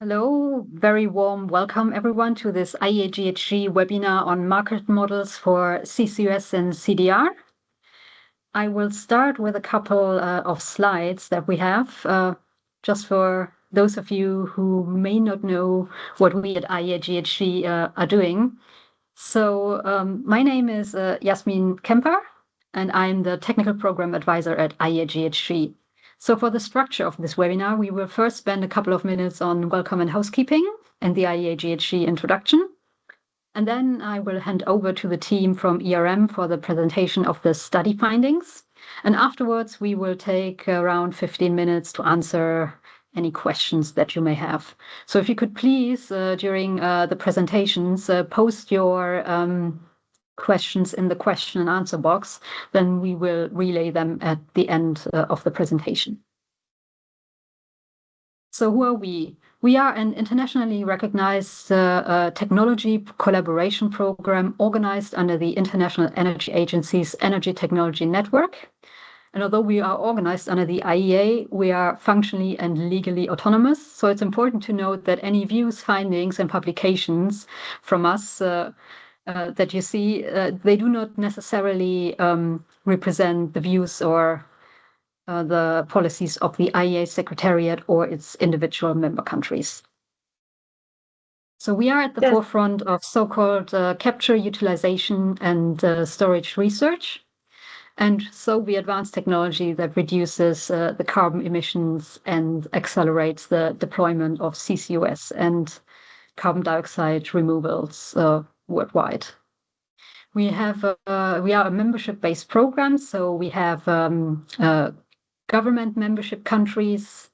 Hello, very warm welcome everyone to this IEAGHG webinar on market models for CCUS and CDR. I will start with a couple of slides that we have, just for those of you who may not know what we at IEAGHG are doing. So my name is Jasmin Kemper, and I'm the Technical Program Advisor at IEAGHG. So for the structure of this webinar, we will first spend a couple of minutes on welcome and housekeeping and the IEAGHG introduction. And then I will hand over to the team from ERM for the presentation of the study findings. And afterwards, we will take around 15 minutes to answer any questions that you may have. So if you could please, during the presentations, post your questions in the question and answer box, then we will relay them at the end of the presentation. So who are we? We are an internationally recognized technology collaboration program organized under the International Energy Agency's Energy Technology Network. And although we are organized under the IEA, we are functionally and legally autonomous. So it's important to note that any views, findings, and publications from us that you see, they do not necessarily represent the views or the policies of the IEA Secretariat or its individual member countries. So we are at the forefront of so-called capture, utilization, and storage research. And so we advance technology that reduces the carbon emissions and accelerates the deployment of CCUS and carbon dioxide removals worldwide. We are a membership-based program, so we have government membership countries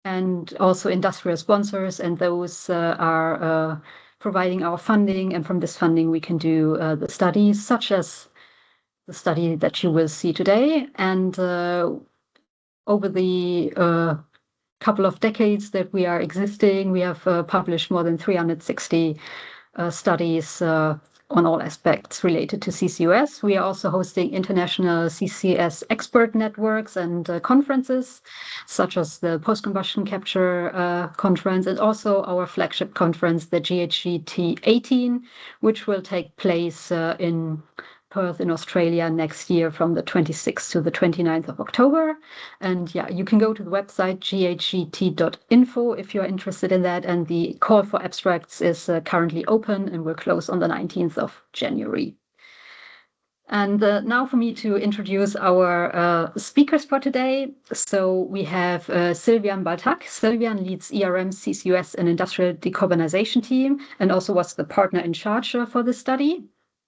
and also industrial sponsors, and those are providing our funding. And from this funding, we can do the studies, such as the study that you will see today. And over the couple of decades that we are existing, we have published more than 360 studies on all aspects related to CCUS. We are also hosting international CCS expert networks and conferences, such as the Post-Combustion Capture Conference, and also our flagship conference, the GHG 18, which will take place in Perth in Australia next year from the 26th to the 29th of October. And yeah, you can go to the website ghgt.info if you're interested in that. And the call for abstracts is currently open and will close on the 19th of January. And now for me to introduce our speakers for today. So we have Sylvian Baltac. Sylvian leads ERM's CCUS and industrial decarbonization team and also was the partner in charge for the study.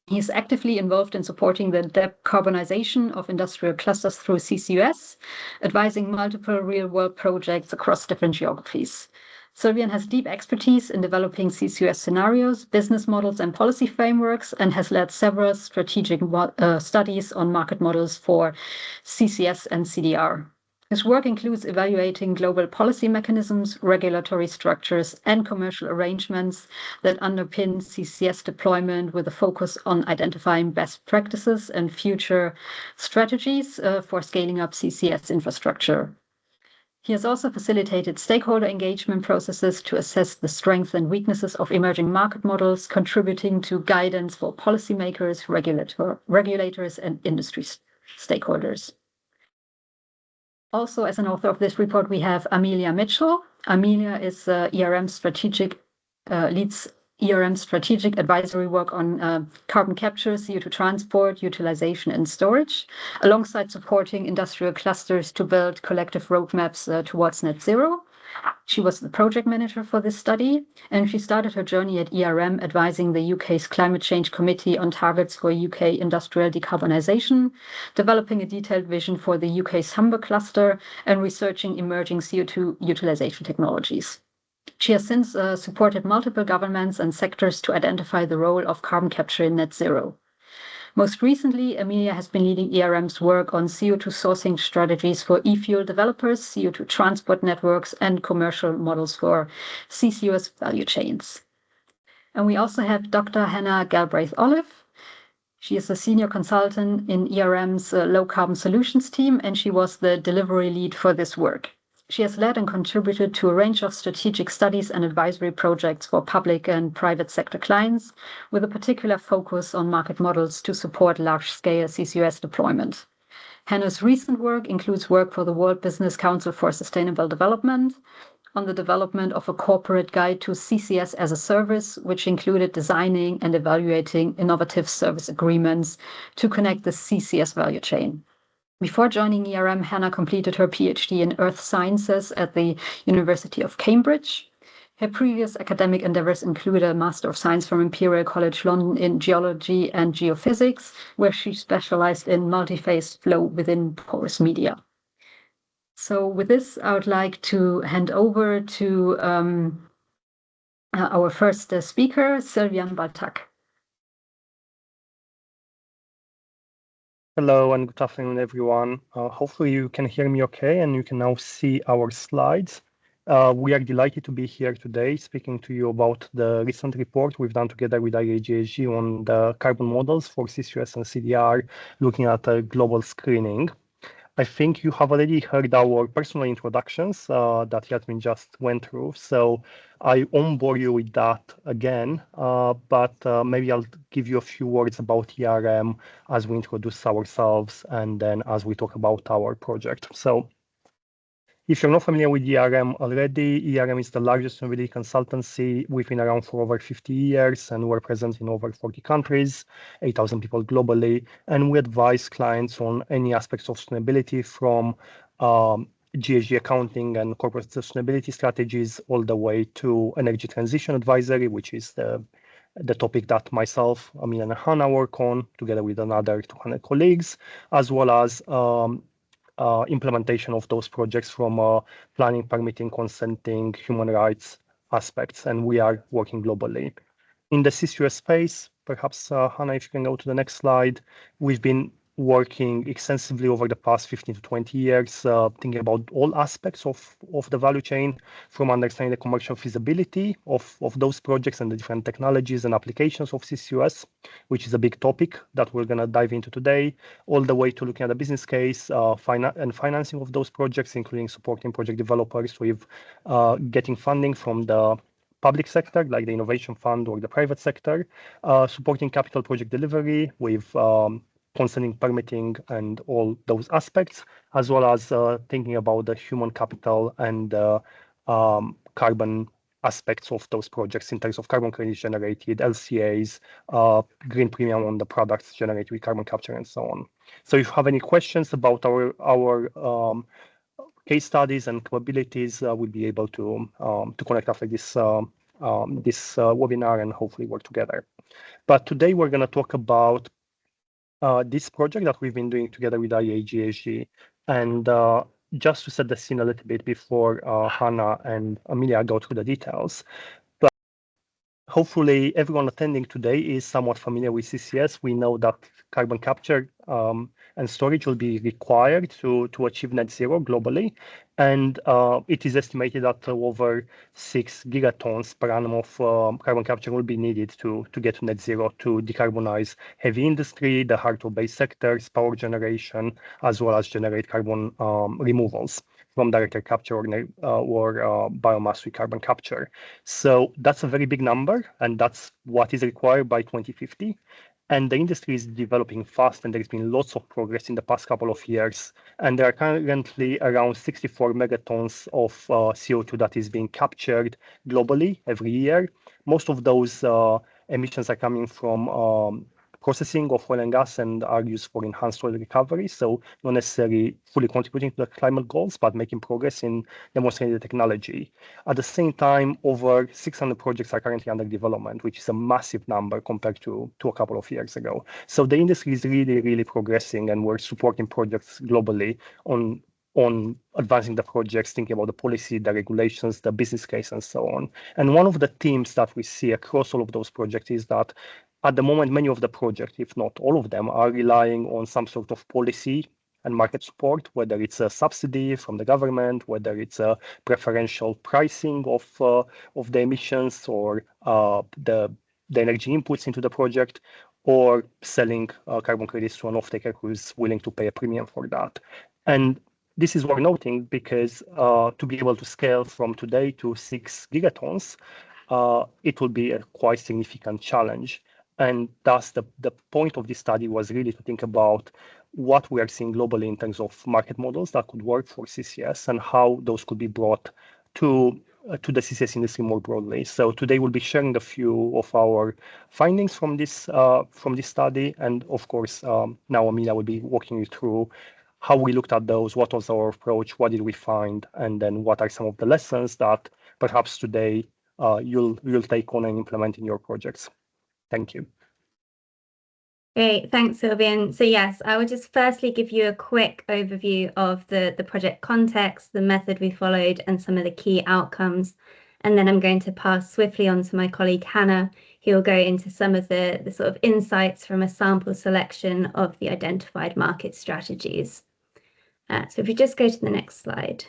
He's actively involved in supporting the decarbonization of industrial clusters through CCUS, advising multiple real-world projects across different geographies. Sylvian has deep expertise in developing CCUS scenarios, business models, and policy frameworks, and has led several strategic studies on market models for CCS and CDR. His work includes evaluating global policy mechanisms, regulatory structures, and commercial arrangements that underpin CCS deployment with a focus on identifying best practices and future strategies for scaling up CCS infrastructure. He has also facilitated stakeholder engagement processes to assess the strengths and weaknesses of emerging market models, contributing to guidance for policymakers, regulators, and industry stakeholders. Also, as an author of this report, we have Amelia Mitchell. Amelia is leads ERM strategic advisory work on carbon capture, CO2 transport, utilization, and storage, alongside supporting industrial clusters to build collective roadmaps towards net zero. She was the project manager for this study, and she started her journey at ERM advising the UK's Climate Change Committee on targets for UK industrial decarbonisation, developing a detailed vision for the UK's Humber cluster, and researching emerging CO2 utilisation technologies. She has since supported multiple governments and sectors to identify the role of carbon capture in net zero. Most recently, Amelia has been leading ERM's work on CO2 sourcing strategies for e-fuel developers, CO2 transport networks, and commercial models for CCUS value chains. And we also have Dr. Hannah Galbraith-Olive. She is a senior consultant in ERM's low carbon solutions team, and she was the delivery lead for this work. She has led and contributed to a range of strategic studies and advisory projects for public and private sector clients, with a particular focus on market models to support large-scale CCUS deployment. Hannah's recent work includes work for the World Business Council for Sustainable Development on the development of a corporate guide to CCS as a service, which included designing and evaluating innovative service agreements to connect the CCS value chain. Before joining ERM, Hannah completed her PhD in Earth Sciences at the University of Cambridge. Her previous academic endeavors include a Master of Science from Imperial College London in Geology and Geophysics, where she specialized in multi-phase flow within porous media. So with this, I would like to hand over to our first speaker, Sylvian Baltac. Hello and good afternoon, everyone. Hopefully you can hear me okay and you can now see our slides. We are delighted to be here today speaking to you about the recent report we've done together with IEAGHG on the carbon models for CCUS and CDR, looking at a global screening. I think you have already heard our personal introductions that Yasmin just went through, so I won't bore you with that again, but maybe I'll give you a few words about ERM as we introduce ourselves and then as we talk about our project. So, if you're not familiar with ERM already, ERM is the largest sustainability consultancy. We've been around for over 50 years and we're present in over 40 countries, 8,000 people globally. And we advise clients on any aspects of sustainability from GHG accounting and corporate sustainability strategies all the way to energy transition advisory, which is the topic that myself, Amin and Hannah work on together with another 200 colleagues, as well as implementation of those projects from planning, permitting, consenting, human rights aspects, and we are working globally. In the CCUS space, perhaps Hannah, if you can go to the next slide, we've been working extensively over the past 15 to 20 years, thinking about all aspects of the value chain, from understanding the commercial feasibility of those projects and the different technologies and applications of CCUS, which is a big topic that we're going to dive into today, all the way to looking at the business case and financing of those projects, including supporting project developers with getting funding from the public sector, like the Innovation Fund or the private sector, supporting capital project delivery with concerning permitting and all those aspects, as well as thinking about the human capital and carbon aspects of those projects in terms of carbon credits generated, LCAs, green premium on the products generated with carbon capture, and so on. So if you have any questions about our case studies and capabilities, we'll be able to connect after this webinar and hopefully work together. But today we're going to talk about this project that we've been doing together with IEAGHG. And just to set the scene a little bit before Hannah and Amelia go through the details, but hopefully everyone attending today is somewhat familiar with CCS. We know that carbon capture and storage will be required to achieve net zero globally. And it is estimated that over 6 gigatons per annum of carbon capture will be needed to get to net zero to decarbonize heavy industry, the hard-to-abate sectors, power generation, as well as generate carbon removals from direct air capture or biomass with carbon capture. So that's a very big number, and that's what is required by 2050. And the industry is developing fast, and there's been lots of progress in the past couple of years. And there are currently around 64 megatons of CO2 that is being captured globally every year. Most of those emissions are coming from processing of oil and gas and are used for enhanced oil recovery. So not necessarily fully contributing to the climate goals, but making progress in demonstrating the technology. At the same time, over 600 projects are currently under development, which is a massive number compared to a couple of years ago. So the industry is really, really progressing, and we're supporting projects globally on advancing the projects, thinking about the policy, the regulations, the business case, and so on. And one of the themes that we see across all of those projects is that at the moment, many of the projects, if not all of them, are relying on some sort of policy and market support, whether it's a subsidy from the government, whether it's a preferential pricing of the emissions or the energy inputs into the project, or selling carbon credits to an off-taker who is willing to pay a premium for that. And this is worth noting because to be able to scale from today to 6 gigatons, it will be a quite significant challenge. And thus, the point of this study was really to think about what we are seeing globally in terms of market models that could work for CCS and how those could be brought to the CCS industry more broadly. So today we'll be sharing a few of our findings from this study, and of course now Amelia will be walking you through how we looked at those, what was our approach, what did we find, and then what are some of the lessons that perhaps today you'll take on and implement in your projects. Thank you. Great, thanks, Sylvian. So yes, I will just firstly give you a quick overview of the project context, the method we followed, and some of the key outcomes. And then I'm going to pass swiftly on to my colleague Hannah, who will go into some of the sort of insights from a sample selection of the identified market strategies. So if we just go to the next slide.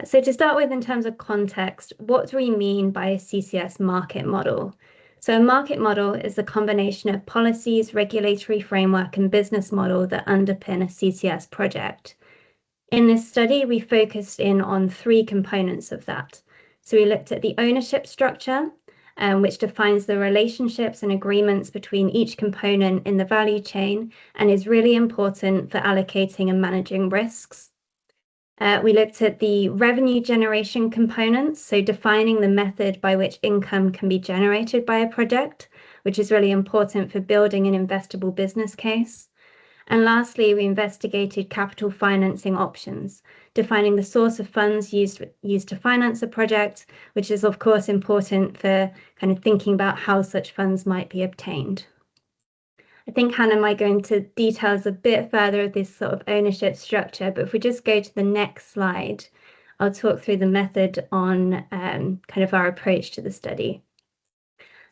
So to start with, in terms of context, what do we mean by a CCS market model? So a market model is a combination of policies, regulatory framework, and business model that underpin a CCS project. In this study, we focused in on 3 components of that. So we looked at the ownership structure, which defines the relationships and agreements between each component in the value chain and is really important for allocating and managing risks. We looked at the revenue generation components, so defining the method by which income can be generated by a project, which is really important for building an investable business case. And lastly, we investigated capital financing options, defining the source of funds used to finance a project, which is of course important for kind of thinking about how such funds might be obtained. I think Hannah might go into details a bit further of this sort of ownership structure, but if we just go to the next slide, I'll talk through the method on kind of our approach to the study.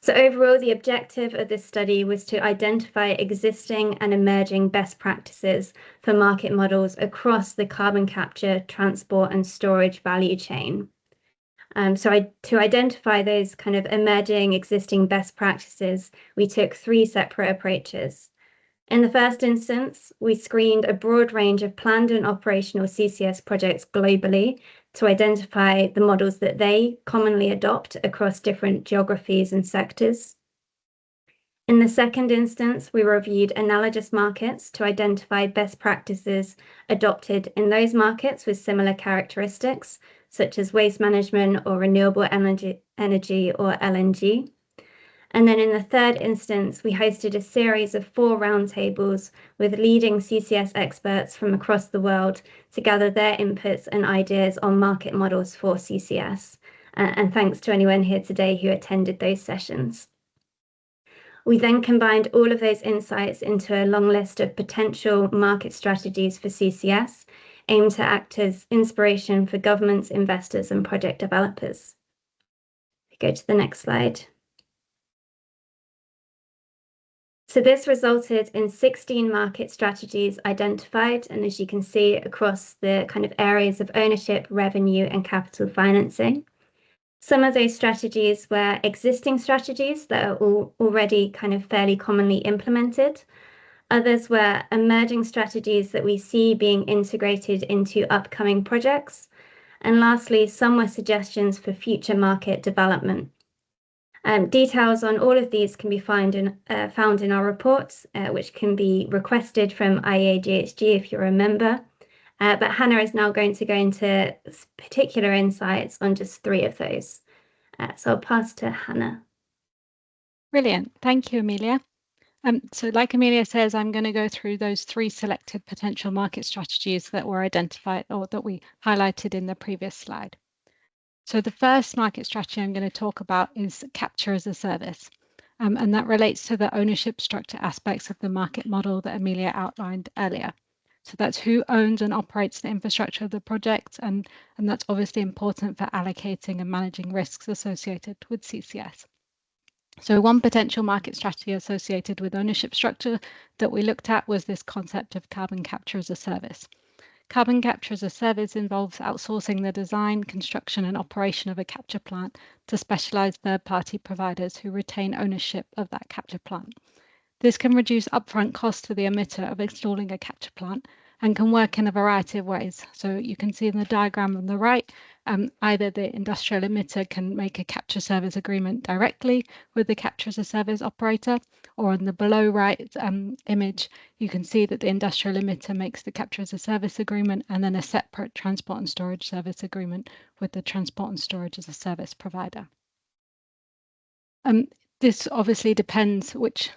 So overall, the objective of this study was to identify existing and emerging best practices for market models across the carbon capture, transport, and storage value chain. To identify those kind of emerging existing best practices, we took 3 separate approaches. In the first instance, we screened a broad range of planned and operational CCS projects globally to identify the models that they commonly adopt across different geographies and sectors. In the second instance, we reviewed analogous markets to identify best practices adopted in those markets with similar characteristics, such as waste management or renewable energy or LNG. And then in the third instance, we hosted a series of 4 roundtables with leading CCS experts from across the world to gather their inputs and ideas on market models for CCS. And thanks to anyone here today who attended those sessions. We then combined all of those insights into a long list of potential market strategies for CCS, aimed to act as inspiration for governments, investors, and project developers. Go to the next slide. So this resulted in 16 market strategies identified, and as you can see, across the kind of areas of ownership, revenue, and capital financing. Some of those strategies were existing strategies that are already kind of fairly commonly implemented. Others were emerging strategies that we see being integrated into upcoming projects. And lastly, some were suggestions for future market development. Details on all of these can be found in our reports, which can be requested from IEAGHG if you're a member. But Hannah is now going to go into particular insights on just 3 of those. So I'll pass to Hannah. Brilliant. Thank you, Amelia. So like Amelia says, I'm going to go through those 3 selected potential market strategies that were identified or that we highlighted in the previous slide. So the first market strategy I'm going to talk about is capture as a service. And that relates to the ownership structure aspects of the market model that Amelia outlined earlier. So that's who owns and operates the infrastructure of the project, and that's obviously important for allocating and managing risks associated with CCS. So one potential market strategy associated with ownership structure that we looked at was this concept of carbon capture as a service. Carbon capture as a service involves outsourcing the design, construction, and operation of a capture plant to specialized third-party providers who retain ownership of that capture plant. This can reduce upfront costs for the emitter of installing a capture plant and can work in a variety of ways. So you can see in the diagram on the right, either the industrial emitter can make a capture service agreement directly with the capture as a service operator, or in the below right image, you can see that the industrial emitter makes the capture as a service agreement and then a separate transport and storage service agreement with the transport and storage as a service provider. This obviously depends which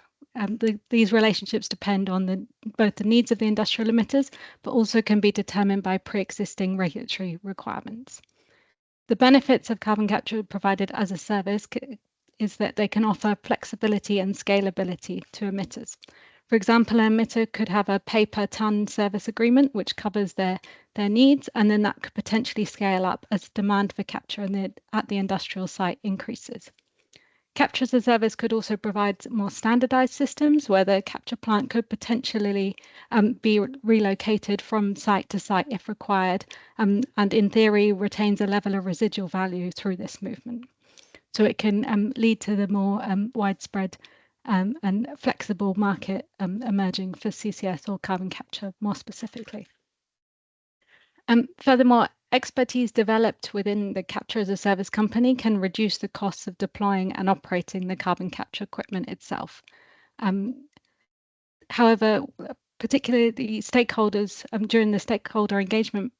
these relationships depend on both the needs of the industrial emitters, but also can be determined by pre-existing regulatory requirements. The benefits of carbon capture provided as a service is that they can offer flexibility and scalability to emitters. For example, an emitter could have a pay per ton service agreement, which covers their needs, and then that could potentially scale up as demand for capture at the industrial site increases. Capture as a service could also provide more standardized systems where the capture plant could potentially be relocated from site to site if required, and in theory retains a level of residual value through this movement. So it can lead to the more widespread and flexible market emerging for CCS or carbon capture more specifically. Furthermore, expertise developed within the capture as a service company can reduce the costs of deploying and operating the carbon capture equipment itself. However, particularly the stakeholders during the stakeholder engagement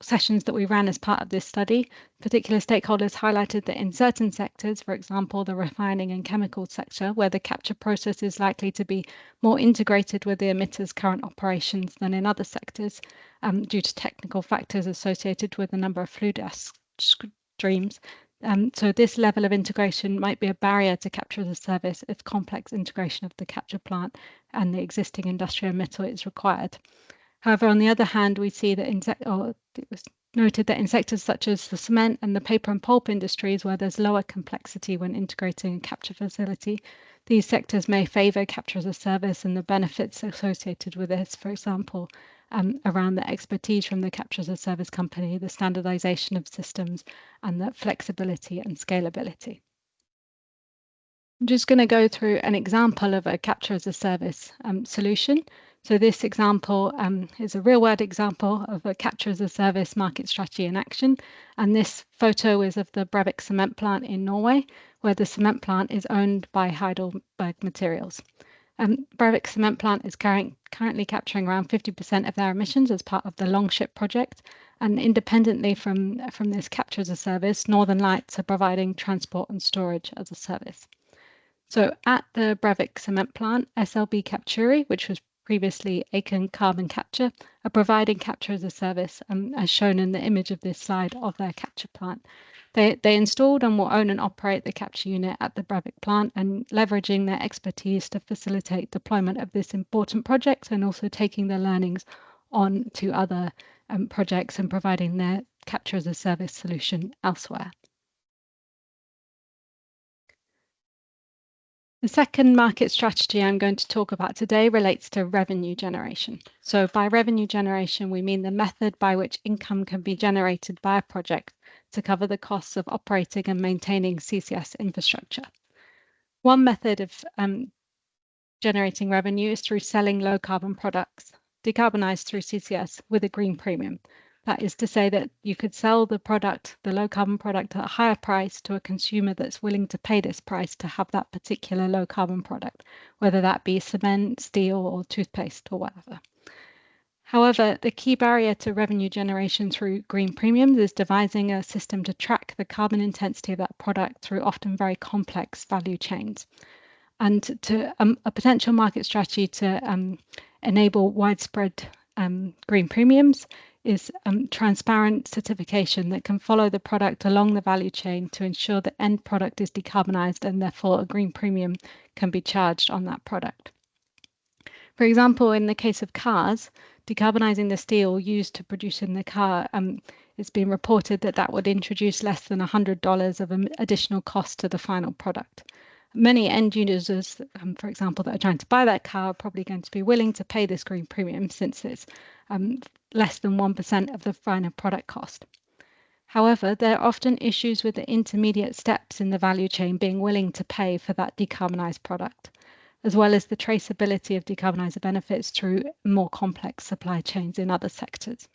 sessions that we ran as part of this study, particular stakeholders highlighted that in certain sectors, for example, the refining and chemical sector, where the capture process is likely to be more integrated with the emitter's current operations than in other sectors, due to technical factors associated with the number of flue gas streams. So this level of integration might be a barrier to capture as a service if complex integration of the capture plant and the existing industrial emitter is required. However, on the other hand, we see that it was noted that in sectors such as the cement and the paper and pulp industries, where there's lower complexity when integrating a capture facility, these sectors may favour capture as a service and the benefits associated with this, for example, around the expertise from the capture as a service company, the standardization of systems, and the flexibility and scalability. I'm just going to go through an example of a capture as a service solution. So this example is a real-world example of a capture as a service market strategy in action. And this photo is of the Brevik cement plant in Norway, where the cement plant is owned by Heidelberg Materials. Brevik cement plant is currently capturing around 50% of their emissions as part of the Longship project. And independently from this capture as a service, Northern Lights are providing transport and storage as a service. So at the Brevik cement plant, SLB Capturi, which was previously Aiken Carbon Capture, are providing capture as a service, as shown in the image of this slide of their capture plant. They installed and will own and operate the capture unit at the Brevik plant, and leveraging their expertise to facilitate deployment of this important project, and also taking their learnings on to other projects and providing their capture as a service solution elsewhere. The second market strategy I'm going to talk about today relates to revenue generation. So by revenue generation, we mean the method by which income can be generated by a project to cover the costs of operating and maintaining CCS infrastructure. One method of generating revenue is through selling low carbon products, decarbonized through CCS with a green premium. That is to say that you could sell the product, the low carbon product, at a higher price to a consumer that's willing to pay this price to have that particular low carbon product, whether that be cement, steel, or toothpaste, or whatever. However, the key barrier to revenue generation through green premiums is devising a system to track the carbon intensity of that product through often very complex value chains. And to a potential market strategy to enable widespread green premiums is transparent certification that can follow the product along the value chain to ensure the end product is decarbonized, and therefore a green premium can be charged on that product. For example, in the case of cars, decarbonizing the steel used to produce in the car, it's been reported that that would introduce less than $100 of additional cost to the final product. Many end users, for example, that are trying to buy that car are probably going to be willing to pay this green premium, since it's less than 1% of the final product cost. However, there are often issues with the intermediate steps in the value chain being willing to pay for that decarbonized product. as well as the traceability of decarbonizer benefits through more complex supply chains in other sectors.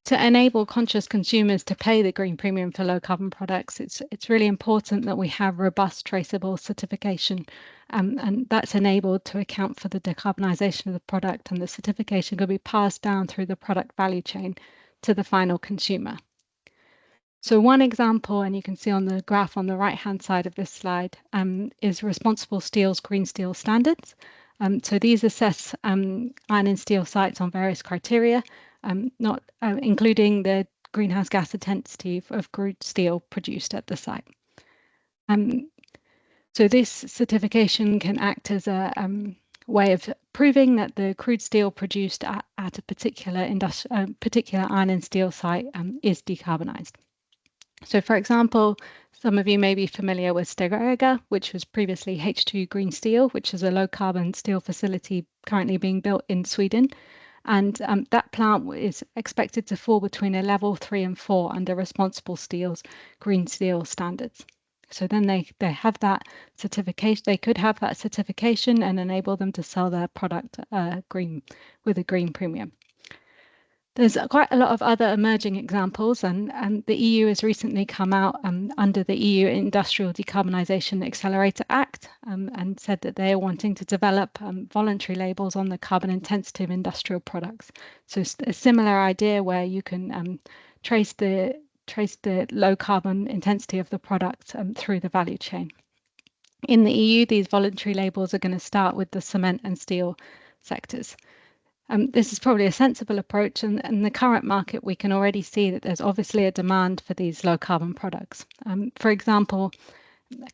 To enable conscious consumers to pay the green premium for low carbon products, it's really important that we have robust traceable certification, and that's enabled to account for the decarbonisation of the product, and the certification could be passed down through the product value chain to the final consumer. So one example, and you can see on the graph on the right-hand side of this slide, is Responsible Steel's Green Steel Standards. So these assess iron and steel sites on various criteria, not including the greenhouse gas intensity of crude steel produced at the site. So this certification can act as a way of proving that the crude steel produced at a particular iron and steel site is decarbonised. So for example, some of you may be familiar with CDR, which was previously H2 Green Steel, which is a low carbon steel facility currently being built in Sweden. And that plant is expected to fall between a level 3 and 4 under Responsible Steel's Green Steel standards. So then they have that certification, they could have that certification and enable them to sell their product green with a green premium. There's quite a lot of other emerging examples, and the EU has recently come out under the EU Industrial Decarbonisation Accelerator Act and said that they are wanting to develop voluntary labels on the carbon intensity of industrial products. So a similar idea where you can trace the low carbon intensity of the product through the value chain. In the EU, these voluntary labels are going to start with the cement and steel sectors. This is probably a sensible approach, and in the current market, we can already see that there's obviously a demand for these low carbon products. For example,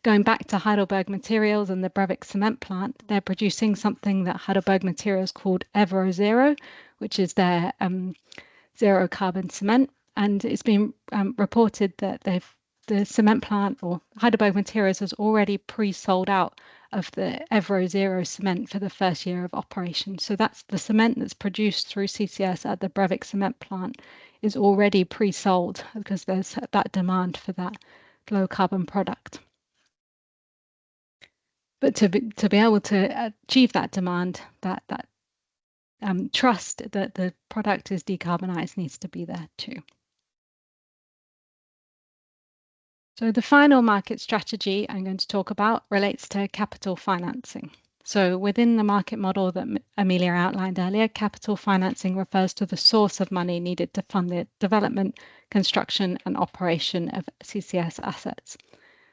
going back to Heidelberg Materials and the Brevik cement plant, they're producing something that Heidelberg Materials called Evro Zero, which is their zero carbon cement. And it's been reported that the cement plant, or Heidelberg Materials, has already pre-sold out of the Evro Zero cement for the first year of operation. So that's the cement that's produced through CCS at the Brevik cement plant is already pre-sold because there's that demand for that low carbon product. But to be able to achieve that demand, that trust that the product is decarbonised needs to be there too. So the final market strategy I'm going to talk about relates to capital financing. So within the market model that Amelia outlined earlier, capital financing refers to the source of money needed to fund the development, construction and operation of CCS assets.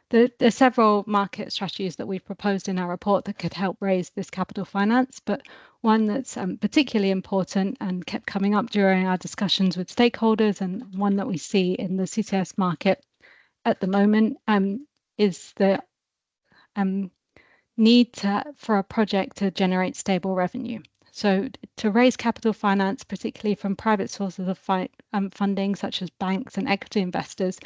There are several market strategies that we've proposed in our report that could help raise this capital finance, but one that's particularly important and kept coming up during our discussions with stakeholders, and one that we see in the CCS market at the moment is the need for a project to generate stable revenue. So to raise capital finance, particularly from private sources of funding, such as banks and equity investors,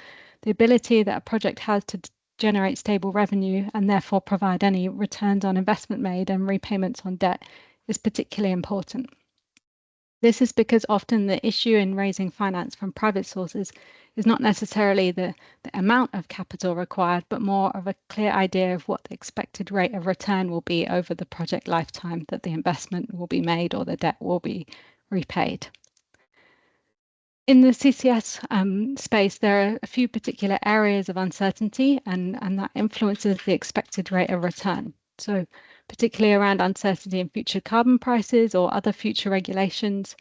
the ability that a project has to generate stable revenue and therefore provide any returns on investment made and repayments on debt is particularly important. This is because often the issue in raising finance from private sources is not necessarily the amount of capital required, but more of a clear idea of what the expected rate of return will be over the project lifetime that the investment will be made or the debt will be repaid. In the CCS space, there are a few particular areas of uncertainty, and that influences the expected rate of return. So particularly around uncertainty in future carbon prices or other future regulations,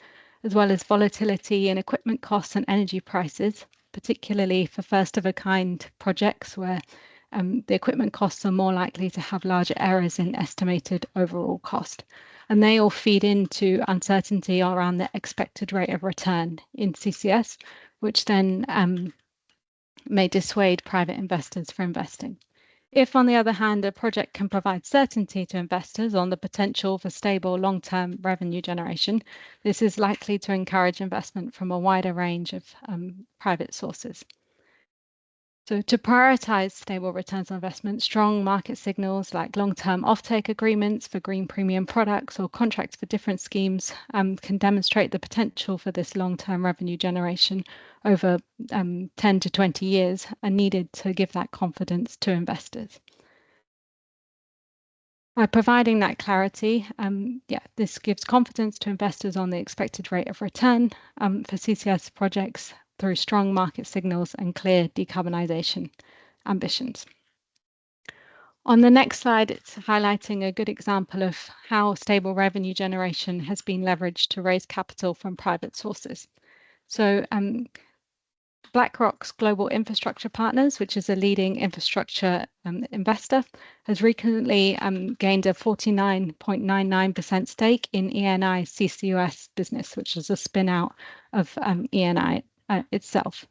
as well as volatility in equipment costs and energy prices, particularly for first-of-a-kind projects where the equipment costs are more likely to have larger errors in estimated overall cost. And they all feed into uncertainty around the expected rate of return in CCS, which then may dissuade private investors from investing. If, on the other hand, a project can provide certainty to investors on the potential for stable long-term revenue generation, this is likely to encourage investment from a wider range of private sources. So to prioritize stable returns on investment, strong market signals like long-term offtake agreements for green premium products or contracts for different schemes can demonstrate the potential for this long-term revenue generation over 10 to 20 years and needed to give that confidence to investors. By providing that clarity, this gives confidence to investors on the expected rate of return for CCS projects through strong market signals and clear decarbonisation ambitions. On the next slide, it's highlighting a good example of how stable revenue generation has been leveraged to raise capital from private sources. So BlackRock's Global Infrastructure Partners, which is a leading infrastructure investor, has recently gained a 49.99% stake in ENI's CCUS business, which is a spin-out of ENI itself.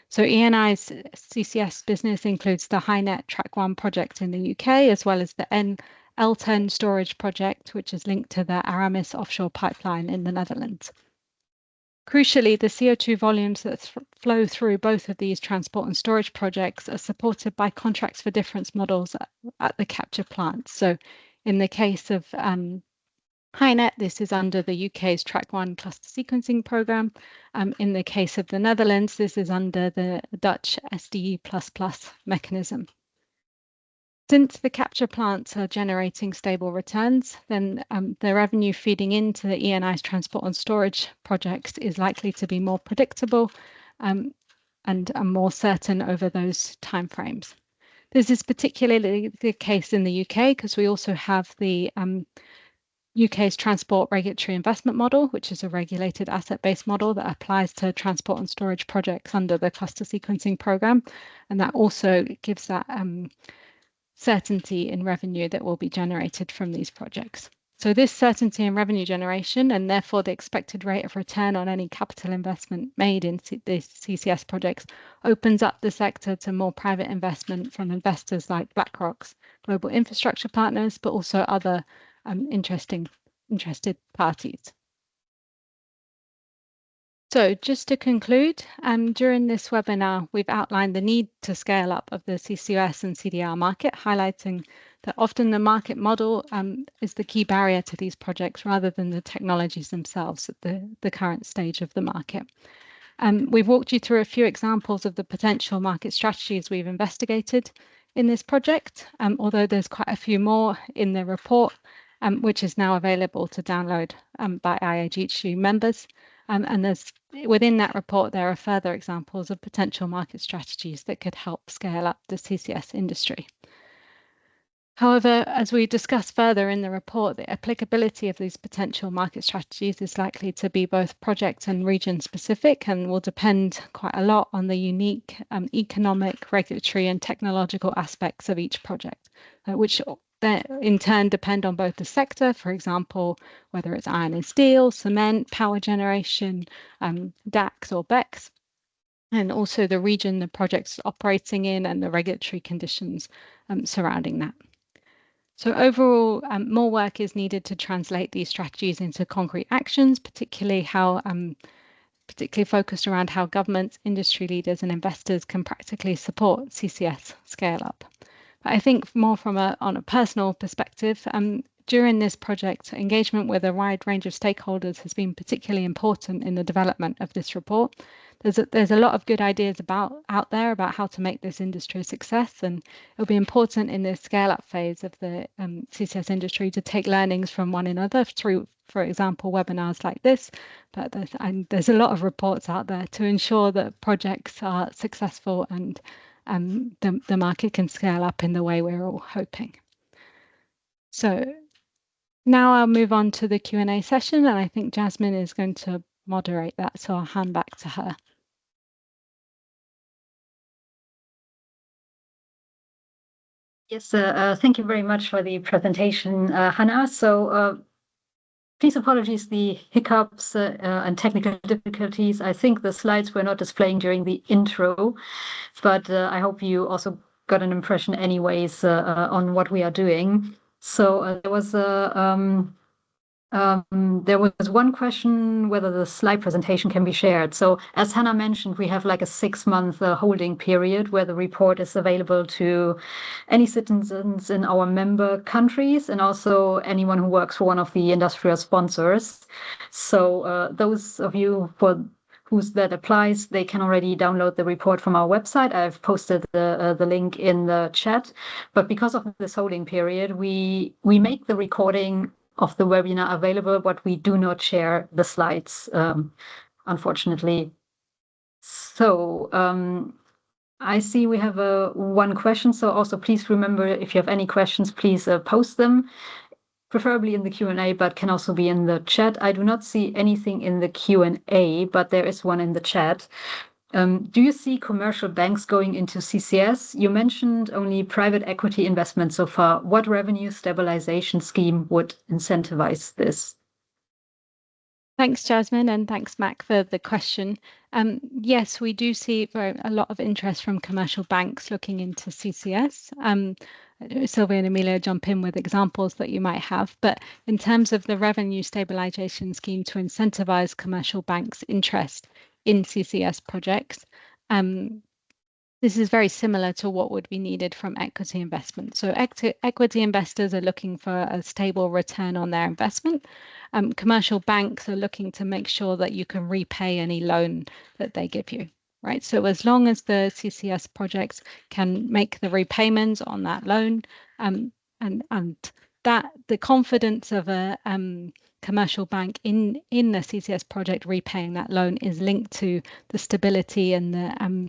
So ENI's CCS business includes the HyNet Track 1 project in the UK, as well as the L10 storage project, which is linked to the Aramis offshore pipeline in the Netherlands. Crucially, the CO2 volumes that flow through both of these transport and storage projects are supported by contracts for difference models at the capture plants. So in the case of HyNet, this is under the UK's Track 1 cluster sequencing programme. In the case of the Netherlands, this is under the Dutch SDE++ mechanism. Since the capture plants are generating stable returns, then the revenue feeding into the ENI's transport and storage projects is likely to be more predictable and more certain over those timeframes. This is particularly the case in the UK because we also have the UK's Transport Regulatory Investment Model, which is a regulated asset-based model that applies to transport and storage projects under the cluster sequencing programme, and that also gives that certainty in revenue that will be generated from these projects. So this certainty in revenue generation, and therefore the expected rate of return on any capital investment made in these CCS projects, opens up the sector to more private investment from investors like BlackRock's Global Infrastructure Partners, but also other interested parties. So just to conclude, during this webinar, we've outlined the need to scale up of the CCUS and CDR market, highlighting that often the market model is the key barrier to these projects rather than the technologies themselves at the current stage of the market. We've walked you through a few examples of the potential market strategies we've investigated in this project, although there's quite a few more in the report, which is now available to download by IEAGHG members. And within that report, there are further examples of potential market strategies that could help scale up the CCS industry. However, as we discuss further in the report, the applicability of these potential market strategies is likely to be both project and region specific and will depend quite a lot on the unique economic, regulatory and technological aspects of each project, which that in turn depend on both the sector, for example, whether it's iron and steel, cement, power generation, DACs or BECs, and also the region the project's operating in and the regulatory conditions surrounding that. So overall, more work is needed to translate these strategies into concrete actions, particularly focused around how governments, industry leaders and investors can practically support CCS scale up. But I think more on a personal perspective, during this project, engagement with a wide range of stakeholders has been particularly important in the development of this report. There's a lot of good ideas out there about how to make this industry a success, and it'll be important in the scale-up phase of the CCS industry to take learnings from one another through, for example, webinars like this. But there's a lot of reports out there to ensure that projects are successful and the market can scale up in the way we're all hoping. So now I'll move on to the Q&A session, and I think Jasmine is going to moderate that, so I'll hand back to her. Yes, thank you very much for the presentation, Hannah. So please apologies the hiccups and technical difficulties. I think the slides were not displaying during the intro, but I hope you also got an impression anyways on what we are doing. So there was one question whether the slide presentation can be shared. So as Hannah mentioned, we have like a 6-month holding period where the report is available to any citizens in our member countries and also anyone who works for one of the industrial sponsors. So those of you who whose that applies, they can already download the report from our website. I've posted the link in the chat. But because of this holding period, we make the recording of the webinar available, but we do not share the slides, unfortunately. So I see we have one question. So also please remember, if you have any questions, please post them, preferably in the Q&A, but can also be in the chat. I do not see anything in the Q&A, but there is one in the chat. Do you see commercial banks going into CCS? You mentioned only private equity investment so far. What revenue stabilization scheme would incentivize this? Thanks, Jasmine, and thanks, Mac, for the question. Yes, we do see a lot of interest from commercial banks looking into CCS. Sylvia and Amelia jump in with examples that you might have, but in terms of the revenue stabilization scheme to incentivize commercial banks' interest in CCS projects, this is very similar to what would be needed from equity investment. So equity investors are looking for a stable return on their investment. Commercial banks are looking to make sure that you can repay any loan that they give you, right? So as long as the CCS projects can make the repayments on that loan, and that the confidence of a commercial bank in the CCS project repaying that loan is linked to the stability and the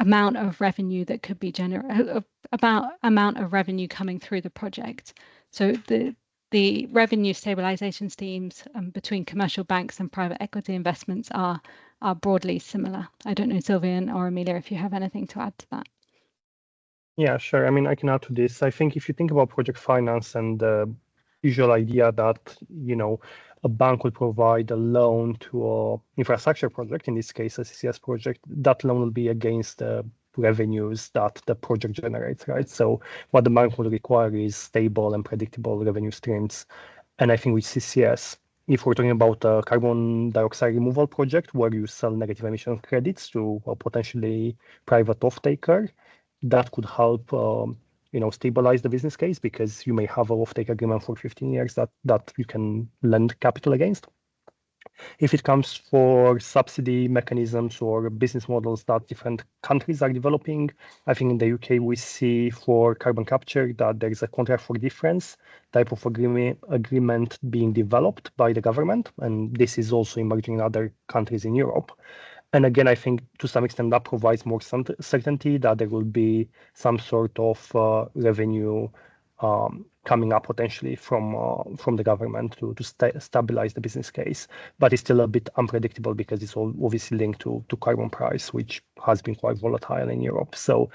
amount of revenue that could be amount of revenue coming through the project. So the revenue stabilization schemes between commercial banks and private equity investments are broadly similar. I don't know, Sylvia or Amelia, if you have anything to add to that. Yeah, sure. I mean, I can add to this. I think if you think about project finance and the usual idea that, a bank will provide a loan to an infrastructure project, in this case, a CCS project, that loan will be against the revenues that the project generates, right? So what the bank will require is stable and predictable revenue streams. And I think with CCS, if we're talking about a carbon dioxide removal project where you sell negative emission credits to a potentially private off-taker, that could help stabilize the business case, because you may have a offtake agreement for 15 years that you can lend capital against. If it comes for subsidy mechanisms or business models that different countries are developing, I think in the UK we see for carbon capture that there is a contract for difference type of agreement being developed by the government, and this is also emerging in other countries in Europe. And again, I think to some extent that provides more certainty that there will be some sort of revenue coming up potentially from the government to stabilize the business case. But it's still a bit unpredictable because it's all obviously linked to carbon price, which has been quite volatile in Europe. So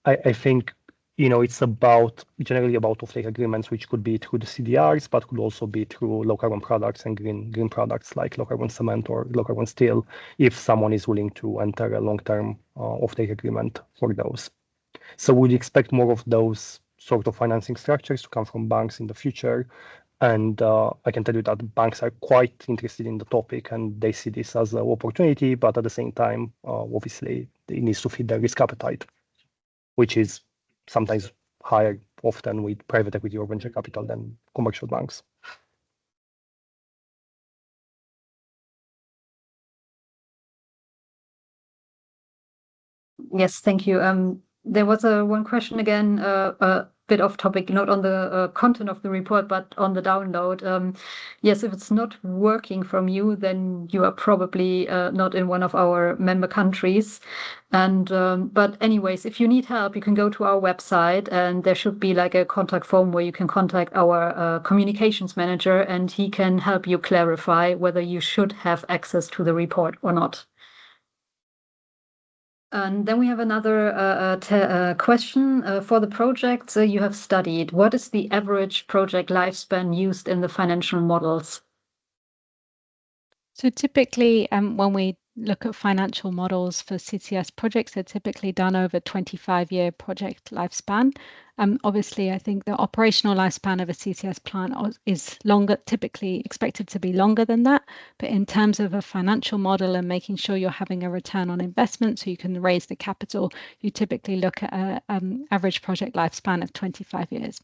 I think it's generally about offtake agreements, which could be through the CDRs, but could also be through low carbon products and green products like low carbon cement or low carbon steel, if someone is willing to enter a long-term offtake agreement for those. So we'd expect more of those sort of financing structures to come from banks in the future. And I can tell you that banks are quite interested in the topic and they see this as an opportunity, but at the same time, obviously, it needs to fit their risk appetite, which is sometimes higher often with private equity or venture capital than commercial banks. Yes, thank you. There was one question again, a bit off topic, not on the content of the report, but on the download. Yes, if it's not working from you, then you are probably not in one of our member countries. And but anyways, if you need help, you can go to our website, and there should be like a contact form where you can contact our communications manager, and he can help you clarify whether you should have access to the report or not. And then we have another question for the projects you have studied. What is the average project lifespan used in the financial models? So typically, when we look at financial models for CCS projects, they're typically done over 25-year project lifespan. Obviously, I think the operational lifespan of a CCS plant is longer, typically expected to be longer than that. But in terms of a financial model and making sure you're having a return on investment so you can raise the capital, you typically look at an average project lifespan of 25 years.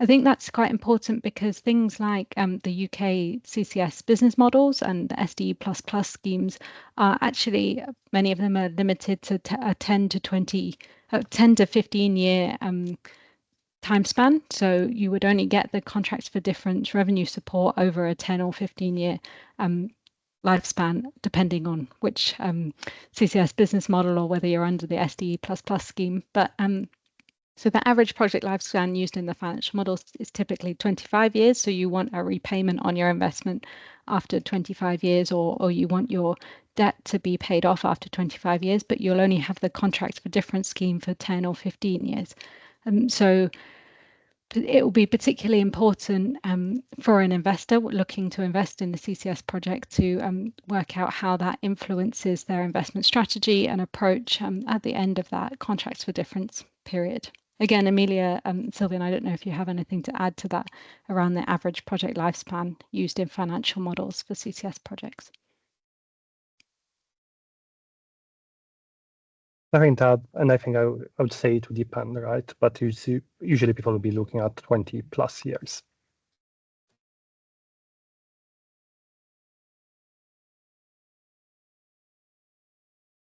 I think that's quite important because things like the UK CCS business models and the SDE++ schemes are actually, many of them are limited to a 10 to 15 year time span. So you would only get the contracts for difference revenue support over a 10 or 15 year lifespan, depending on which CCS business model or whether you're under the SDE++ scheme. But so the average project lifespan used in the financial models is typically 25 years. So you want a repayment on your investment after 25 years, or you want your debt to be paid off after 25 years, but you'll only have the contract for difference scheme for 10 or 15 years. So it will be particularly important for an investor looking to invest in the CCS project to work out how that influences their investment strategy and approach at the end of that contracts for difference period. Again, Amelia, Sylvian, I don't know if you have anything to add to that around the average project lifespan used in financial models for CCS projects. I think that, and I think I would say it would depend, right? But usually people will be looking at 20+ years.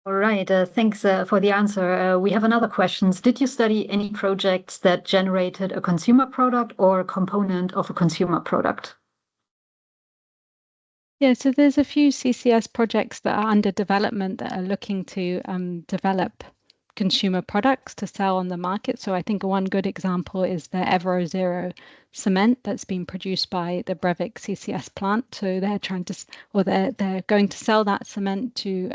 All right, thanks for the answer. We have another question. Did you study any projects that generated a consumer product or a component of a consumer product? Yeah, so there's a few CCS projects that are under development that are looking to develop consumer products to sell on the market. So I think one good example is the Evero cement that's been produced by the Brevik CCS plant. So they're trying to, or they're going to sell that cement to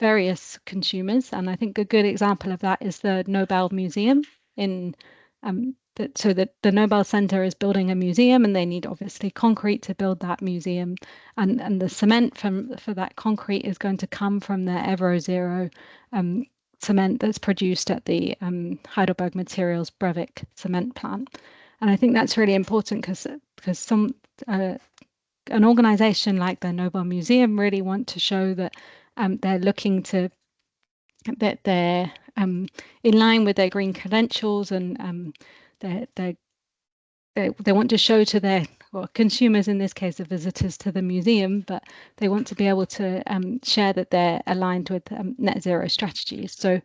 various consumers. And I think a good example of that is the Nobel Museum in so that the Nobel Center is building a museum, and they need obviously concrete to build that museum, and the cement for that concrete is going to come from the Evero cement that's produced at the Heidelberg Materials Brevik cement plant. And I think that's really important because an organization like the Nobel Museum really want to show that they're looking to that they're in line with their green credentials, and they want to show to their consumers, in this case, the visitors to the museum, but they want to be able to share that they're aligned with net zero strategies. So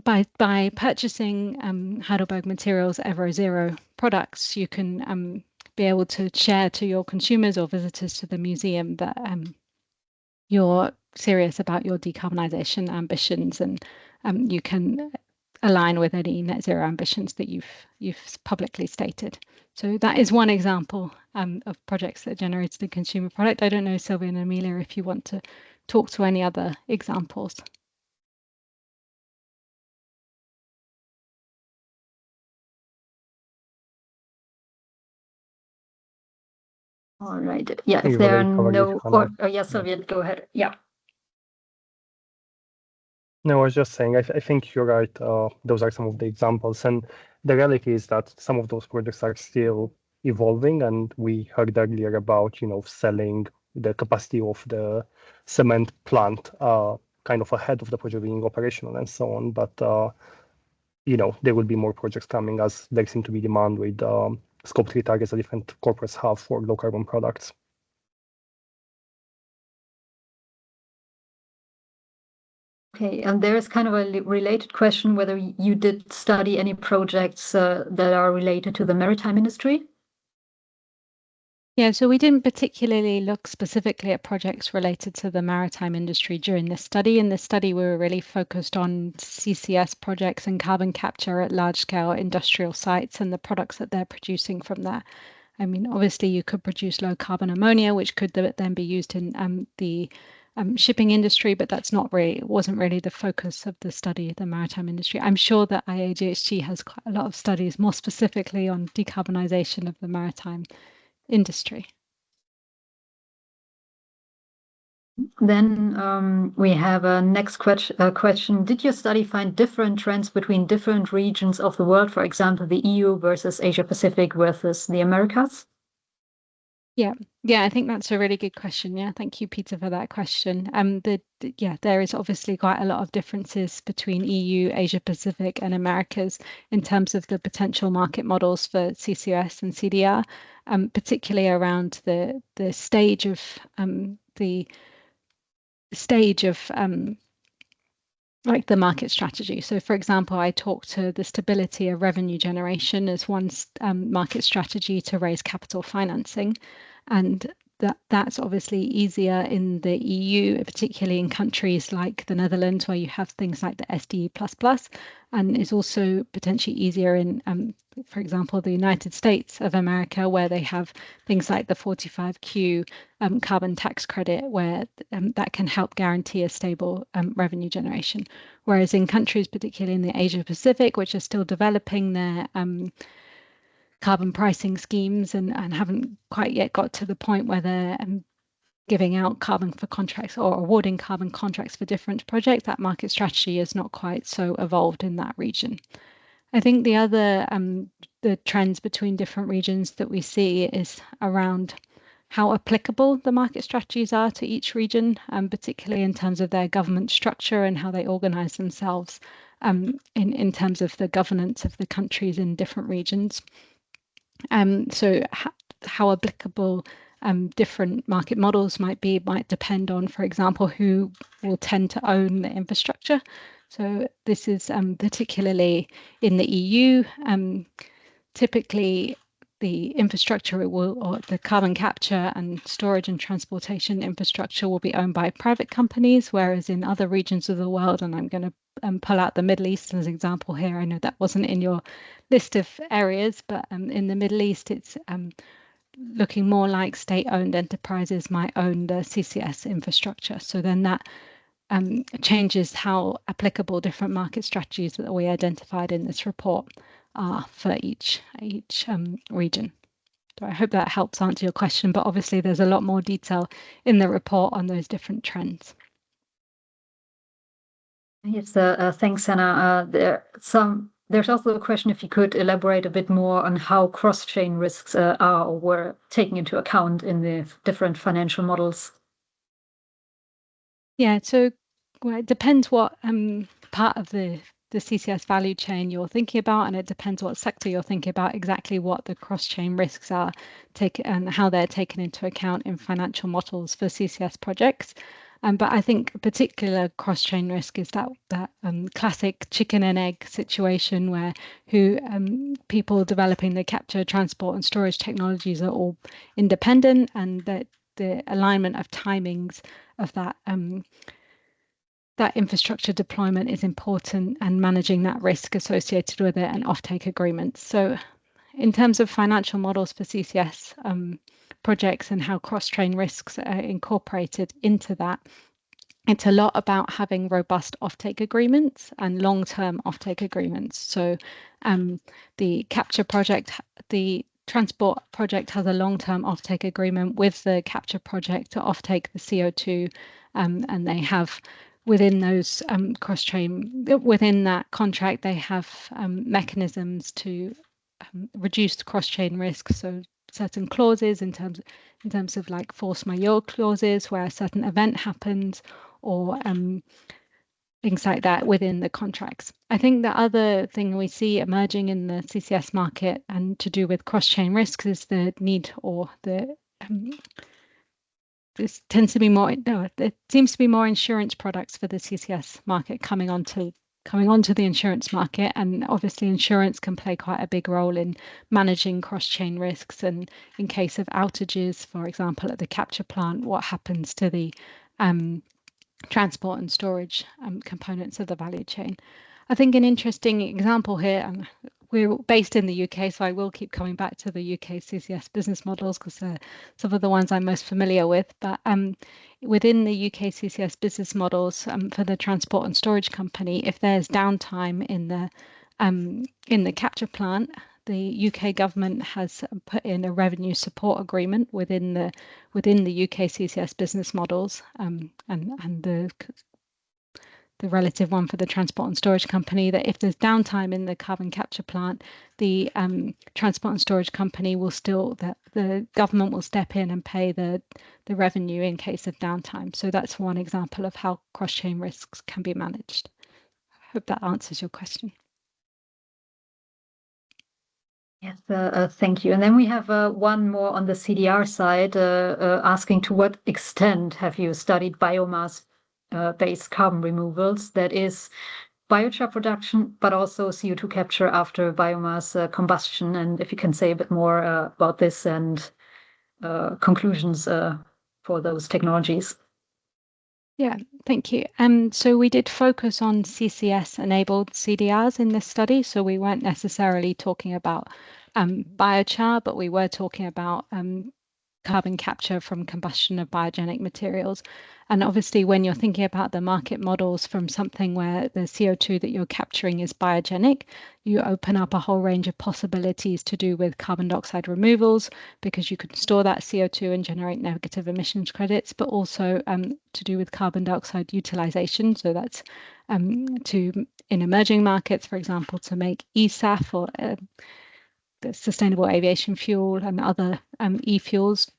by purchasing Heidelberg Materials Evero products, you can be able to share to your consumers or visitors to the museum that you're serious about your decarbonisation ambitions, and you can align with any net zero ambitions that you've publicly stated. So that is one example of projects that generated a consumer product. I don't know, Sylvia and Amelia, if you want to talk to any other examples. All right. Yeah, if there are no, yes, Sylvia, go ahead. Yeah. No, I was just saying, I think you're right. Those are some of the examples. And the reality is that some of those projects are still evolving. And we heard earlier about, selling the capacity of the cement plant kind of ahead of the project being operational and so on. But, there will be more projects coming as there seem to be demand with Scope 3 targets that different corporates have for low carbon products. Okay, and there's kind of a related question whether you did study any projects that are related to the maritime industry? Yeah, so we didn't particularly look specifically at projects related to the maritime industry during this study. In this study, we were really focused on CCS projects and carbon capture at large-scale industrial sites and the products that they're producing from there. I mean, obviously, you could produce low-carbon ammonia, which could then be used in the shipping industry, but wasn't really the focus of the study, the maritime industry. I'm sure that IEAGHG has quite a lot of studies more specifically on decarbonisation of the maritime industry. Then we have a next question. Did your study find different trends between different regions of the world, for example, the EU versus Asia Pacific versus the Americas? Yeah, I think that's a really good question. Yeah, thank you, Peter, for that question. There is obviously quite a lot of differences between EU, Asia Pacific, and Americas in terms of the potential market models for CCUS and CDR, particularly around the stage of like the market strategy. So, for example, I talked to the stability of revenue generation as one market strategy to raise capital financing, and that's obviously easier in the EU, particularly in countries like the Netherlands, where you have things like the SDE++, and is also potentially easier in, for example, the United States of America, where they have things like the 45Q carbon tax credit, where that can help guarantee a stable revenue generation. Whereas in countries, particularly in the Asia Pacific, which are still developing their carbon pricing schemes and haven't quite yet got to the point where they're giving out carbon for contracts or awarding carbon contracts for different projects, that market strategy is not quite so evolved in that region. I think the other the trends between different regions that we see is around how applicable the market strategies are to each region, particularly in terms of their government structure and how they organize themselves in terms of the governance of the countries in different regions. So how applicable different market models might depend on, for example, who will tend to own the infrastructure. So this is particularly in the EU. Typically, the infrastructure or the carbon capture and storage and transportation infrastructure will be owned by private companies, whereas in other regions of the world, and I'm going to pull out the Middle East as an example here. I know that wasn't in your list of areas, but in the Middle East, it's looking more like state-owned enterprises might own the CCS infrastructure. So then that changes how applicable different market strategies that we identified in this report are for each region. So I hope that helps answer your question, but obviously there's a lot more detail in the report on those different trends. Yes, thanks, Anna. There's also a question if you could elaborate a bit more on how cross-chain risks are or were taken into account in the different financial models. Yeah, so it depends what part of the CCS value chain you're thinking about, and it depends what sector you're thinking about, exactly what the cross-chain risks are and how they're taken into account in financial models for CCS projects. But I think a particular cross-chain risk is that classic chicken and egg situation where people developing the capture, transport and storage technologies are all independent, and that the alignment of timings of that infrastructure deployment is important, and managing that risk associated with it and offtake agreements. So in terms of financial models for CCS projects and how cross-chain risks are incorporated into that, it's a lot about having robust offtake agreements and long-term offtake agreements. So the capture project, the transport project has a long-term offtake agreement with the capture project to offtake the CO2, and they have within those within that contract, they have mechanisms to reduce cross-chain risk. So certain clauses in terms of like force majeure clauses where a certain event happens, or things like that within the contracts. I think the other thing we see emerging in the CCS market and to do with cross-chain risks is the need, or this tends to be more, it seems to be more insurance products for the CCS market coming onto the insurance market, and obviously insurance can play quite a big role in managing cross-chain risks. And in case of outages, for example, at the capture plant, what happens to the transport and storage components of the value chain. I think an interesting example here, and we're based in the UK, so I will keep coming back to the UK CCS business models because they're some of the ones I'm most familiar with. But within the UK CCS business models for the transport and storage company, if there's downtime in the capture plant, the UK government has put in a revenue support agreement within the UK CCS business models, and relative one for the transport and storage company, that if there's downtime in the carbon capture plant, the transport and storage company will still, the government will step in and pay the revenue in case of downtime. So that's one example of how cross-chain risks can be managed. I hope that answers your question. Yes, thank you. And then we have one more on the CDR side, asking to what extent have you studied biomass-based carbon removals, that is biochar production, but also CO2 capture after biomass combustion, and if you can say a bit more about this and conclusions for those technologies. Yeah, thank you. So we did focus on CCS-enabled CDRs in this study. So we weren't necessarily talking about biochar, but we were talking about carbon capture from combustion of biogenic materials. And obviously, when you're thinking about the market models from something where the CO2 that you're capturing is biogenic, you open up a whole range of possibilities to do with carbon dioxide removals, because you could store that CO2 and generate negative emissions credits, but also to do with carbon dioxide utilization. So that's in emerging markets, for example, to make eSAF or the sustainable aviation fuel and other e-fuels,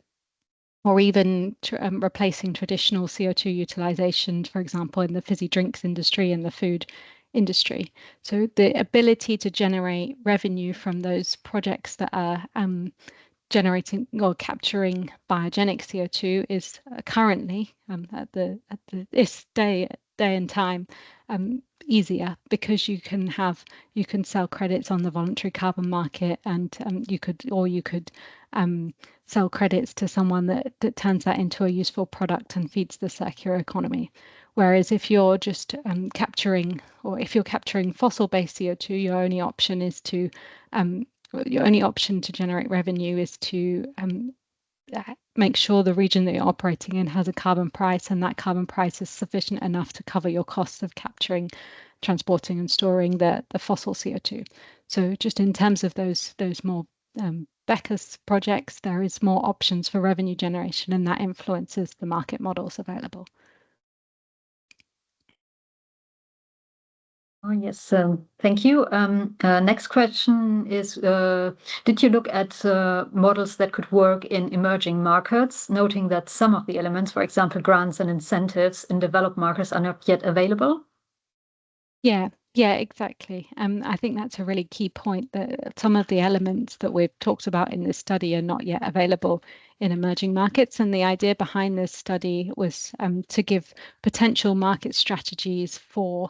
or even replacing traditional CO2 utilization, for example, in the fizzy drinks industry and the food industry. So the ability to generate revenue from those projects that are generating or capturing biogenic CO2 is currently at this day and time easier, because you can sell credits on the voluntary carbon market, and you could sell credits to someone that turns that into a useful product and feeds the circular economy. Whereas if you're just capturing fossil-based CO2, your only option to generate revenue is to make sure the region that you're operating in has a carbon price, and that carbon price is sufficient enough to cover your costs of capturing, transporting and storing the fossil CO2. So just in terms of those more Becker's projects, there is more options for revenue generation, and that influences the market models available. Oh, yes, thank you. Next question is, did you look at models that could work in emerging markets, noting that some of the elements, for example, grants and incentives in developed markets, are not yet available? Yeah, exactly. I think that's a really key point, that some of the elements that we've talked about in this study are not yet available in emerging markets. And the idea behind this study was to give potential market strategies for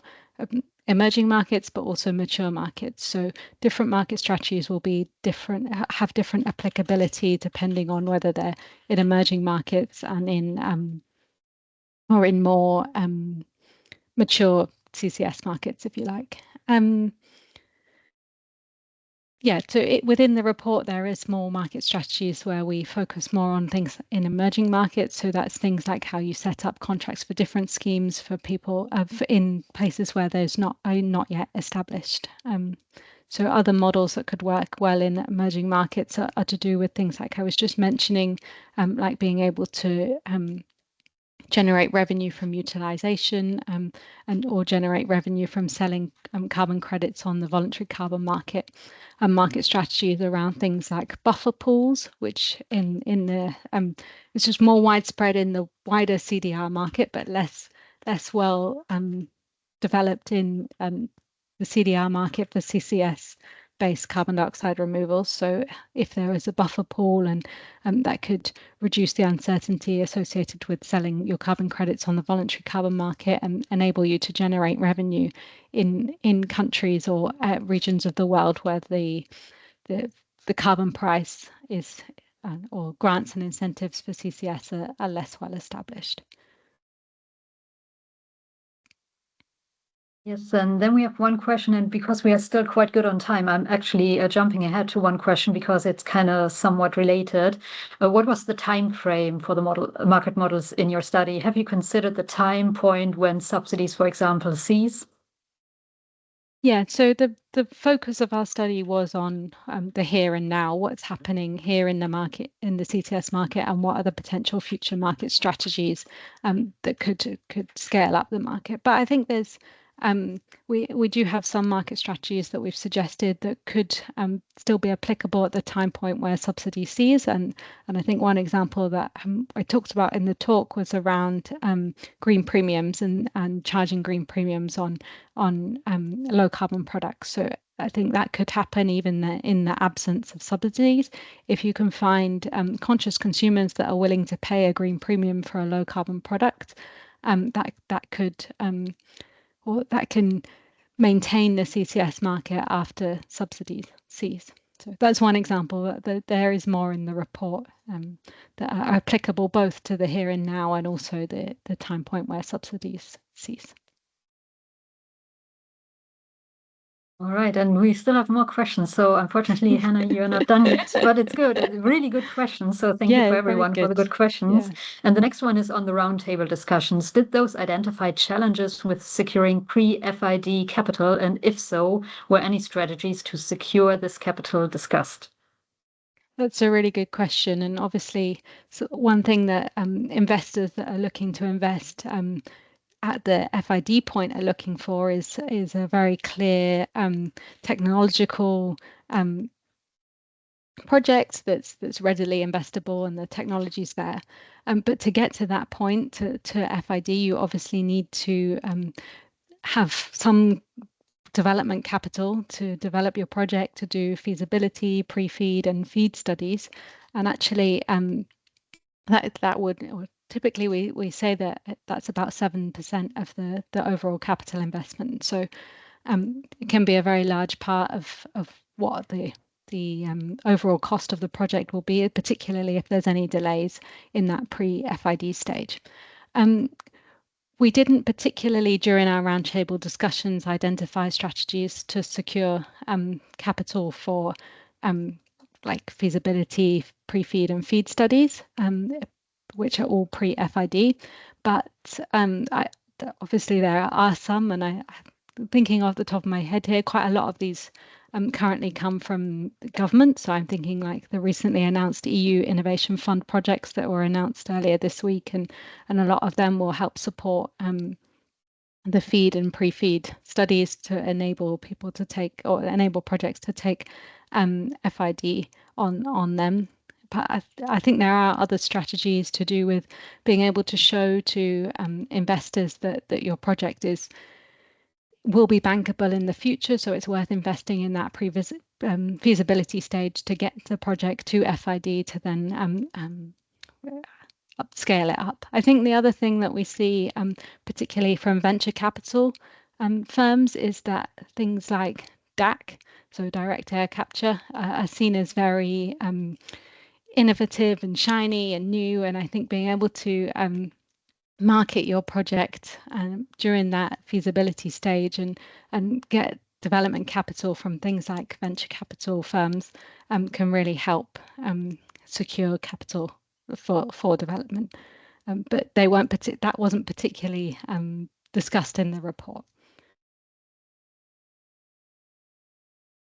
emerging markets, but also mature markets. So different market strategies will be different, have different applicability depending on whether they're in emerging markets and in more mature CCS markets, if you like. Yeah, so within the report, there is more market strategies where we focus more on things in emerging markets. So that's things like how you set up contracts for different schemes for people in places where there's not yet established. So other models that could work well in emerging markets are to do with things like I was just mentioning, like being able to generate revenue from utilization or generate revenue from selling carbon credits on the voluntary carbon market, and market strategies around things like buffer pools, which it's just more widespread in the wider CDR market, but less well developed in the CDR market for CCS-based carbon dioxide removal. So if there is a buffer pool, and that could reduce the uncertainty associated with selling your carbon credits on the voluntary carbon market and enable you to generate revenue in countries or regions of the world where the carbon price is or grants and incentives for CCS are less well established. Yes, and then we have one question, and because we are still quite good on time, I'm actually jumping ahead to one question because it's kind of somewhat related. What was the time frame for the market models in your study? Have you considered the time point when subsidies, for example, cease? Yeah, so the focus of our study was on the here and now, what's happening here in the market, in the CCS market, and what are the potential future market strategies that could scale up the market. But I think there's we do have some market strategies that we've suggested that could still be applicable at the time point where subsidy cease. And I think one example that I talked about in the talk was around green premiums and charging green premiums on low carbon products. So I think that could happen even in the absence of subsidies. If you can find conscious consumers that are willing to pay a green premium for a low carbon product, that could or that can maintain the CCS market after subsidies cease. So that's one example. There is more in the report that are applicable both to the here and now and also the time point where subsidies cease. All right, and we still have more questions. So unfortunately, Hannah, you're not done yet, but it's good. Really good questions. So thank you for everyone for the good questions. Yeah. And the next one is on the roundtable discussions. Did those identify challenges with securing pre-FID capital? And if so, were any strategies to secure this capital discussed? That's a really good question. And obviously, so one thing that investors that are looking to invest at the FID point are looking for is a very clear technological project that's readily investable and the technology's there. But to get to that point, to FID, you obviously need to have some development capital to develop your project, to do feasibility, pre-feed and feed studies. And actually that would, or typically we say that that's about 7% of the overall capital investment. So it can be a very large part of what the overall cost of the project will be, particularly if there's any delays in that pre-FID stage. We didn't particularly during our roundtable discussions identify strategies to secure capital for like feasibility, pre-feed and feed studies, which are all pre-FID. But obviously there are some, and I'm thinking off the top of my head here, quite a lot of these currently come from the government. So I'm thinking like the recently announced EU Innovation Fund projects that were announced earlier this week, and a lot of them will help support the feed and pre-feed studies to enable people to take, or enable projects to take FID on them. But I think there are other strategies to do with being able to show to investors that your project will be bankable in the future, so it's worth investing in that feasibility stage to get the project to FID to then scale it up. I think the other thing that we see, particularly from venture capital firms, is that things like DAC, so direct air capture, are seen as very innovative and shiny and new. And I think being able to market your project during that feasibility stage and get development capital from things like venture capital firms can really help secure capital for development. But they weren't that wasn't particularly discussed in the report.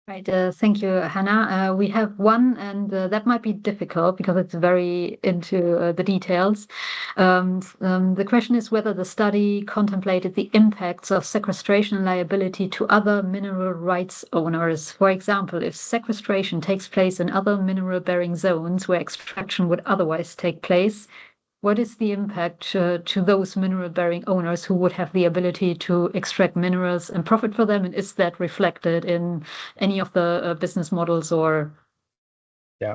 Right, thank you, Hannah. We have one, and that might be difficult because it's very into the details. The question is whether the study contemplated the impacts of sequestration liability to other mineral rights owners. For example, if sequestration takes place in other mineral-bearing zones where extraction would otherwise take place, what is the impact to those mineral-bearing owners who would have the ability to extract minerals and profit for them? And is that reflected in any of the business models or? Yeah.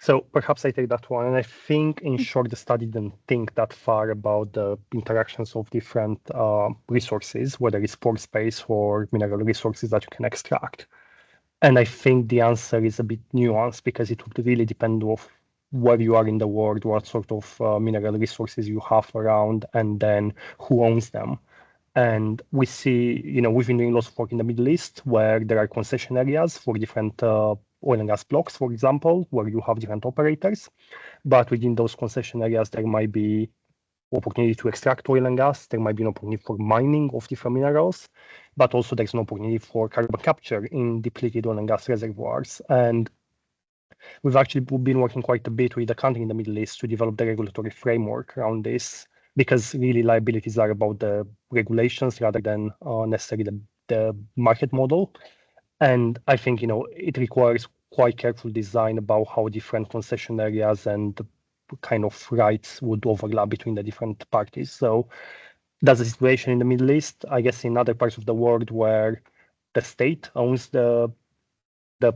So perhaps I take that one. And I think, in short, the study didn't think that far about the interactions of different resources, whether it's pore space or mineral resources that you can extract. And I think the answer is a bit nuanced because it would really depend on where you are in the world, what sort of mineral resources you have around, and then who owns them. And we see, we've been doing lots of work in the Middle East where there are concession areas for different oil and gas blocks, for example, where you have different operators. But within those concession areas, there might be opportunity to extract oil and gas. There might be an opportunity for mining of different minerals, but also there's an opportunity for carbon capture in depleted oil and gas reservoirs. And we've actually been working quite a bit with the country in the Middle East to develop the regulatory framework around this, because really liabilities are about the regulations rather than necessarily the market model. And I think, it requires quite careful design about how different concession areas and the kind of rights would overlap between the different parties. So that's the situation in the Middle East. I guess in other parts of the world where the state owns the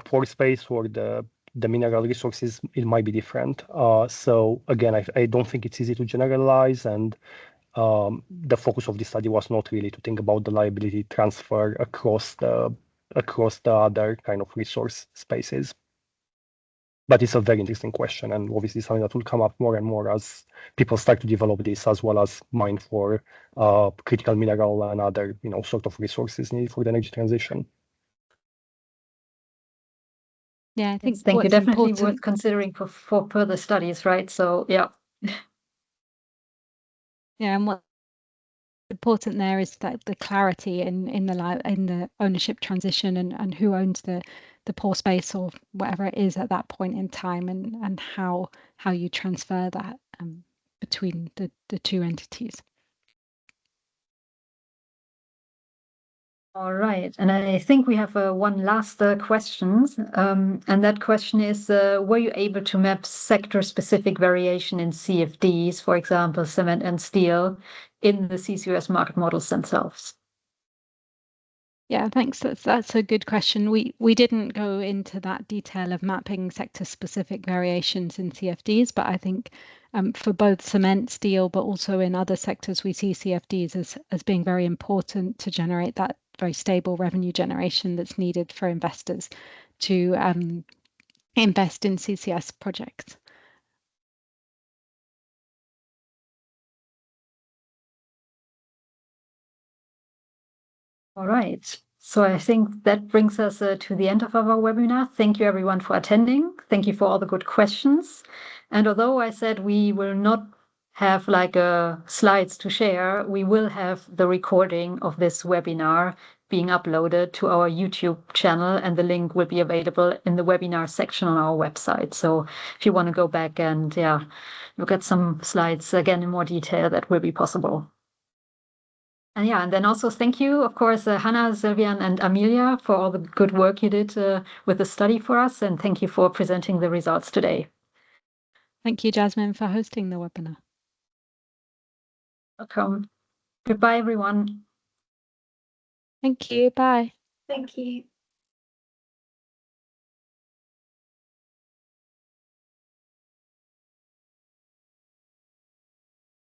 pore space or the mineral resources, it might be different. So again, I don't think it's easy to generalize, and the focus of this study was not really to think about the liability transfer across the other kind of resource spaces. But it's a very interesting question, and obviously something that will come up more and more as people start to develop this, as well as mine for critical mineral and other sort of resources needed for the energy transition. Yeah, I think thank you. what's Definitely important, worth considering for further studies, right? So yeah. Yeah, and what's important there is that the clarity in the ownership transition and who owns the pore space or whatever it is at that point in time, and how you transfer that between the two entities. All right, and I think we have one last question, and that question is, were you able to map sector-specific variation in CFDs, for example, cement and steel, in the CCUS market models themselves? Yeah, thanks. That's a good question. We didn't go into that detail of mapping sector-specific variations in CFDs, but I think for both cement, steel, but also in other sectors, we see CFDs as being very important to generate that very stable revenue generation that's needed for investors to invest in CCS projects. All right. So I think that brings us to the end of our webinar. Thank you everyone for attending. Thank you for all the good questions. And although I said we will not have slides to share, we will have the recording of this webinar being uploaded to our YouTube channel, and the link will be available in the webinar section on our website. So if you want to go back and look at some slides again in more detail, that will be possible. And then also thank you, of course, Hannah, Silvian, and Amelia for all the good work you did with the study for us, and thank you for presenting the results today. Thank you, Jasmine, for hosting the webinar. Welcome. Goodbye, everyone. Thank you. Bye. Thank you.